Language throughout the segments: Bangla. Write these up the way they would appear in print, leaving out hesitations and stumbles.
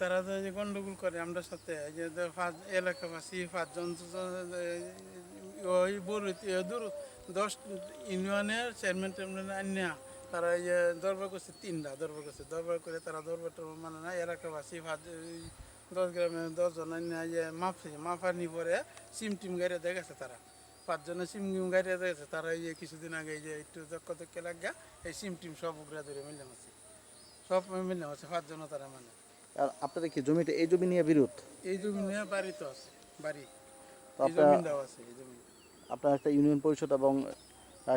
তারা যে গন্ডগোল করে আমরা সাথে যে এলাকাবাসী 5 জন ওই বড় দূর 10 ইউনিয়নের চেয়ারম্যান টেয়ারম্যান আন্যা তারা দরবার করছে, 3টা দরবার করছে, দরবার করে তারা দরবারটা মানে না এলাকাবাসী 10 গ্রামে 10 জন আন্যা মাফানি পরে সিম টিম গাড়িয়ে দিয়ে গেছে তারা 5 জনের সিম টিম গাড়িয়ে দিয়ে গেছে তারা কিছুদিন আগে একটু দক্ষ লাগা এই সিম টিম সব উগরা ধরে মিললাম আছে, সব মিললাম আছে 5 জন তারা মানে। আর আপনাদের কি জমিটা এই জমি নিয়ে বিরোধ? এই জমি নিয়ে বাড়ি তো আছে, বাড়ি তো এই জমিটাও আছে, এই জমি আপনার একটা ইউনিয়ন পরিষদ এবং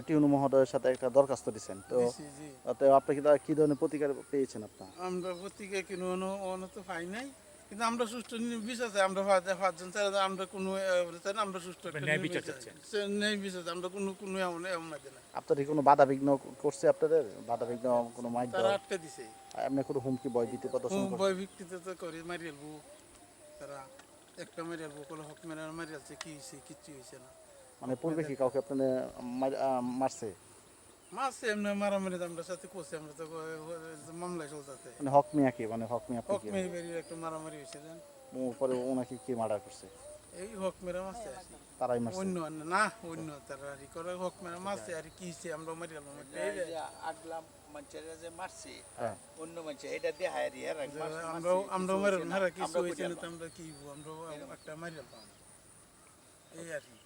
টিউনু মহোদয়ের সাথে একটা দরখাস্ত দিচ্ছেন, তো দিছি জি। তো আপনি কি ধরনের প্রতিকার পেয়েছেন আপনার? আমরা পত্রিকা কিনে অন্য তো পাই নাই, কিন্তু আমরা সুষ্ঠু বিশ্বাস আমরা 5 জন ছাড়া আমরা কোনো আমরা সুষ্ঠু একটা ন্যায় বিচার চাচ্ছেন। নেই বিশ্বাস আমরা কোনো এমন এমন না। আপনার কি কোনো বাধা বিঘ্ন করছে আপনাদের? বাধা বিঘ্ন কোনো মাইক তারা দেওয়া, আটকে দিছে, এমনি কোনো হুমকি ভয় ভীতি প্রদর্শন করছে? ভয় ভিত্তিতে তো করে মারিয়ালবো, তারা একটা মারিয়ালবো কোনো হক মেরে মারিয়ালছে, কি হয়েছে কিচ্ছু হয়েছে না। মানে পূর্বে কি কাউকে আপনাদের মারছে? মাছ এমনি মারামারি আমরা সাথে করছি, আমরা তো মামলায় চলতে মানে হক মিয়া কি, মানে হক মিয়া আপনি হক কি মেয়ে বেরিয়ে একটা মারামারি হয়েছে দেন, পরে ওনাকে কি মার্ডার করছে? এই হক মেরা মারছে আর কি। তারাই মারছে? অন্য না অন্য তারা আর কি করে হক মেরা মারছে আর কি হয়েছে আমরা মারিয়ালাম আগলাম মানুষের যে মারছে হ্যাঁ। অন্য মানুষ এটা দিয়ে হায়ারি আর আমরা মারিলাম, হ্যাঁ কিছু হয়েছে না তো আমরা কি আমরা একটা মারিয়ালাম এই আর কি।